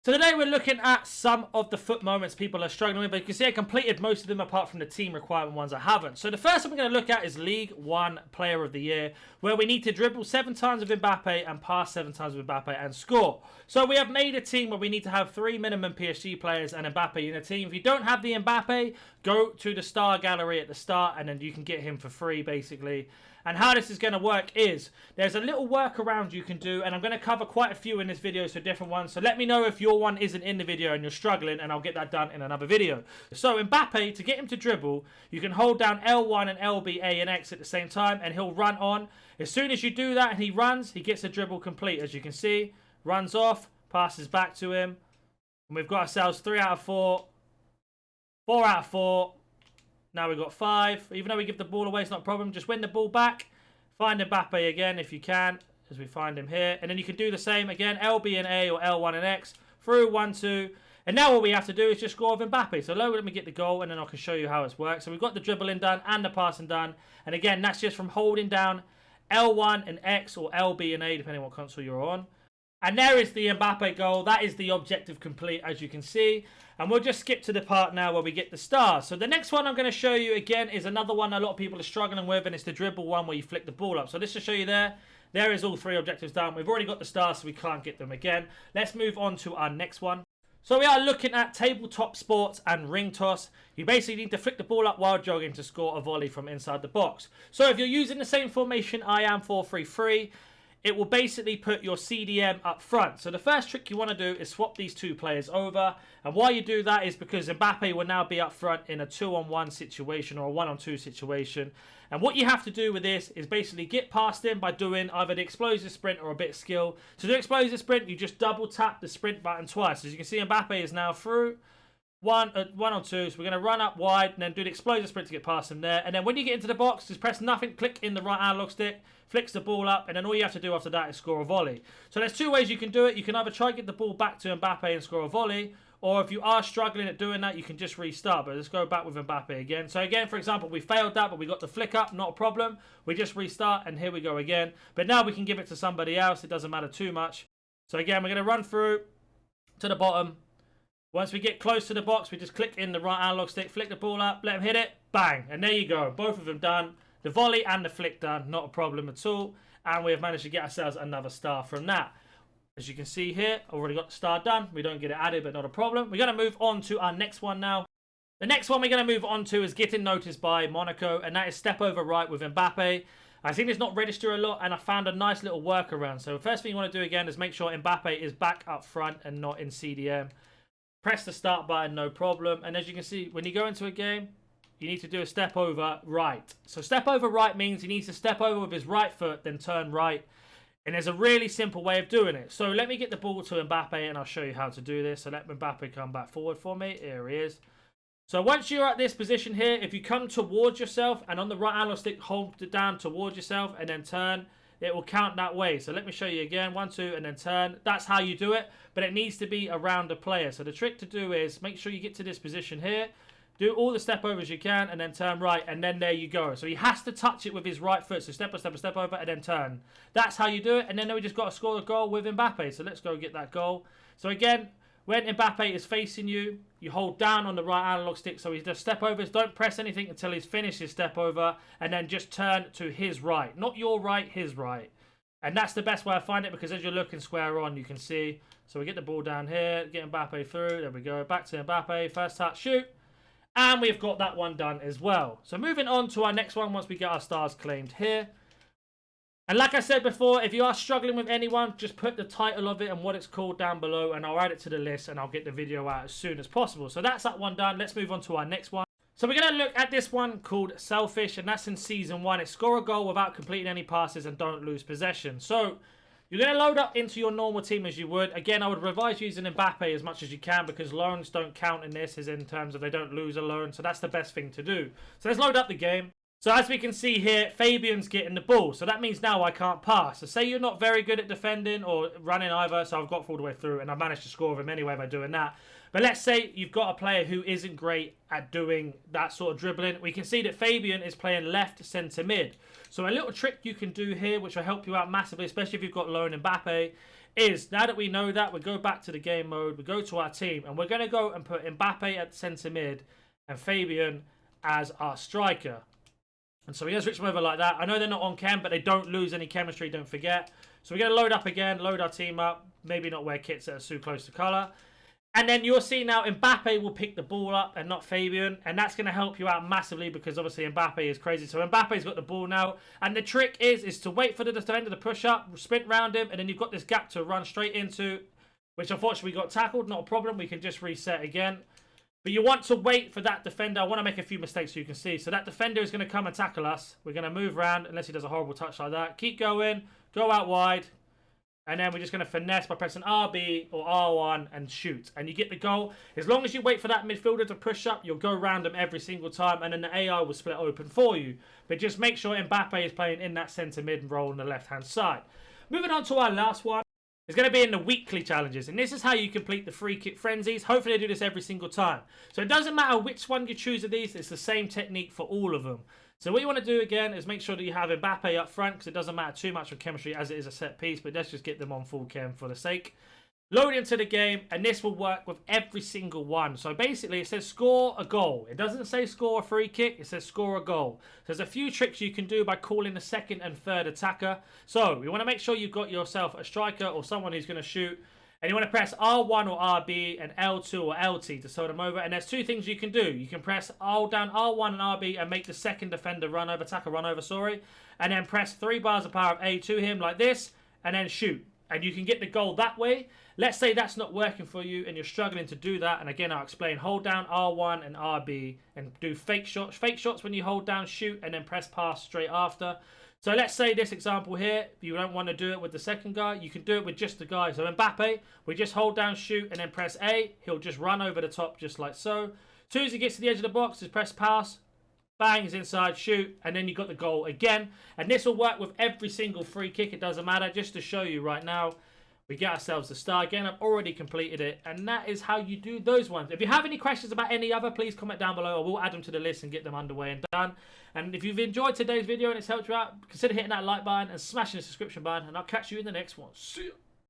So today we're looking at some of the foot moments people are struggling with. But you can see I completed most of them apart from the team requirement ones I haven't. So the first one we're going to look at is League One Player of the Year, where we need to dribble 7 times with Mbappe and pass 7 times with Mbappe and score. So we have made a team where we need to have 3 minimum PSG players and Mbappe in a team. If you don't have the Mbappe, go to the star gallery at the start and then you can get him for free basically. And how this is going to work is, there's a little workaround you can do, and I'm going to cover quite a few in this video, so different ones. So let me know if your one isn't in the video and you're struggling, and I'll get that done in another video. So Mbappe, to get him to dribble, you can hold down L1 and LB, A and X at the same time, and he'll run on. As soon as you do that and he runs, he gets the dribble complete. As you can see, runs off, passes back to him, and we've got ourselves 3 out of 4, 4 out of 4. Now we've got 5. Even though we give the ball away, it's not a problem. Just win the ball back. Find Mbappe again if you can, as we find him here. And then you can do the same again. LB and A or L1 and X. Through 1, 2. And now what we have to do is just score with Mbappe. So let me get the goal and then I can show you how it's worked. So we've got the dribbling done and the passing done. And again, that's just from holding down L1 and X or LB and A, depending on what console you're on. And there is the Mbappe goal. That is the objective complete, as you can see. And we'll just skip to the part now where we get the stars. So the next one I'm going to show you again is another one a lot of people are struggling with, and it's the dribble one where you flick the ball up. So let's just show you there. There is all 3 objectives done. We've already got the stars, so we can't get them again. Let's move on to our next one. So we are looking at tabletop sports and ring toss. You basically need to flick the ball up while jogging to score a volley from inside the box. So if you're using the same formation I am, 4-3-3, it will basically put your CDM up front. So the first trick you want to do is swap these 2 players over. And why you do that is because Mbappe will now be up front in a 2-on-1 situation or a 1-on-2 situation. And what you have to do with this is basically get past him by doing either the explosive sprint or a bit of skill. To do explosive sprint, you just double tap the sprint button twice. As you can see, Mbappe is now through. 1 on 2, so we're going to run up wide and then do the explosive sprint to get past him there. And then when you get into the box, just press nothing, click in the right analog stick, flicks the ball up, and then all you have to do after that is score a volley. So there's 2 ways you can do it. You can either try and get the ball back to Mbappe and score a volley, or if you are struggling at doing that, you can just restart. But let's go back with Mbappe again. So again, for example, we failed that, but we got the flick up, not a problem. We just restart, and here we go again. But now we can give it to somebody else. It doesn't matter too much. So again, we're going to run through to the bottom. Once we get close to the box, we just click in the right analog stick, flick the ball up, let him hit it, bang. And there you go. Both of them done. The volley and the flick done. Not a problem at all. And we have managed to get ourselves another star from that. As you can see here, already got the star done. We don't get it added, but not a problem. We're going to move on to our next one now. The next one we're going to move on to is getting noticed by Monaco, and that is step over right with Mbappe. I think it's not register a lot, and I found a nice little workaround. So the first thing you want to do again is make sure Mbappe is back up front and not in CDM. Press the start button, no problem. And as you can see, when you go into a game, you need to do a step over right. So step over right means he needs to step over with his right foot, then turn right. And there's a really simple way of doing it. So let me get the ball to Mbappe and I'll show you how to do this. So let Mbappe come back forward for me. Here he is. So once you're at this position here, if you come towards yourself and on the right analog stick, hold it down towards yourself and then turn, it will count that way. So let me show you again. 1, 2, and then turn. That's how you do it. But it needs to be around the player. So the trick to do is make sure you get to this position here. Do all the step overs you can and then turn right. And then there you go. So he has to touch it with his right foot. So step by step, step over and then turn. That's how you do it. And then we just got to score a goal with Mbappe. So let's go get that goal. So again, when Mbappe is facing you, you hold down on the right analog stick. So he does step overs. Don't press anything until he's finished his step over. And then just turn to his right. Not your right, his right. And that's the best way I find it, because as you're looking square on, you can see. So we get the ball down here, get Mbappe through. There we go. Back to Mbappe. First touch, shoot. And we've got that one done as well. So moving on to our next one once we get our stars claimed here. And like I said before, if you are struggling with anyone, just put the title of it and what it's called down below, and I'll add it to the list and I'll get the video out as soon as possible. So that's that one done. Let's move on to our next one. So we're going to look at this one called Selfish, and that's in Season 1. It's score a goal without completing any passes and don't lose possession. So you're going to load up into your normal team as you would. Again, I would advise using Mbappe as much as you can, because loans don't count in this, as in terms of they don't lose a loan. So that's the best thing to do. So let's load up the game. So as we can see here, Fabian's getting the ball. So that means now I can't pass. So say you're not very good at defending or running either. So I've got all the way through and I managed to score with him anyway by doing that. But let's say you've got a player who isn't great at doing that sort of dribbling. We can see that Fabian is playing left centre mid. So a little trick you can do here, which will help you out massively, especially if you've got loan Mbappe, is, now that we know that, we go back to the game mode, we go to our team, and we're going to go and put Mbappe at centre mid and Fabian as our striker. And so we're going to switch them over like that. I know they're not on chem, but they don't lose any chemistry, don't forget. So we're going to load up again, load our team up, maybe not wear kits that are too close to colour. And then you'll see now Mbappe will pick the ball up and not Fabian. And that's going to help you out massively because obviously Mbappe is crazy. So Mbappe's got the ball now. And the trick is to wait for the defender to push up, sprint round him, and then you've got this gap to run straight into, which unfortunately we got tackled. Not a problem. We can just reset again. But you want to wait for that defender. I want to make a few mistakes so you can see. So that defender is going to come and tackle us. We're going to move around unless he does a horrible touch like that. Keep going. Go out wide. And then we're just going to finesse by pressing RB or R1 and shoot. And you get the goal. As long as you wait for that midfielder to push up, you'll go round them every single time. And then the AI will split open for you. But just make sure Mbappe is playing in that centre mid role on the left-hand side. Moving on to our last one. It's going to be in the weekly challenges. And this is how you complete the free kick frenzies. Hopefully they do this every single time. So it doesn't matter which one you choose of these. It's the same technique for all of them. So what you want to do again is make sure that you have Mbappe up front because it doesn't matter too much with chemistry as it is a set piece. But let's just get them on full chem for the sake. Load into the game and this will work with every single one. So basically it says score a goal. It doesn't say score a free kick. It says score a goal. So there's a few tricks you can do by calling the second and third attacker. So you want to make sure you've got yourself a striker or someone who's going to shoot. And you want to press R1 or RB and L2 or LT to sell them over. And there's two things you can do. You can press hold down R1 and RB and make the second defender attacker run over, sorry. And then press 3 bars of power of A to him like this. And then shoot. And you can get the goal that way. Let's say that's not working for you and you're struggling to do that. And again, I'll explain. Hold down R1 and RB and do fake shots. Fake shots when you hold down, shoot, and then press pass straight after. So let's say this example here, you don't want to do it with the second guy, you can do it with just the guy. So Mbappe, we just hold down, shoot, and then press A. He'll just run over the top just like so. As soon as he gets to the edge of the box, just press pass. Bang, he's inside, shoot, and then you got the goal again. And this will work with every single free kick, it doesn't matter. Just to show you right now, we get ourselves the star. Again, I've already completed it, and that is how you do those ones. If you have any questions about any other, please comment down below. I will add them to the list and get them underway and done. And if you've enjoyed today's video and it's helped you out, consider hitting that like button and smashing the subscription button, and I'll catch you in the next one. See ya.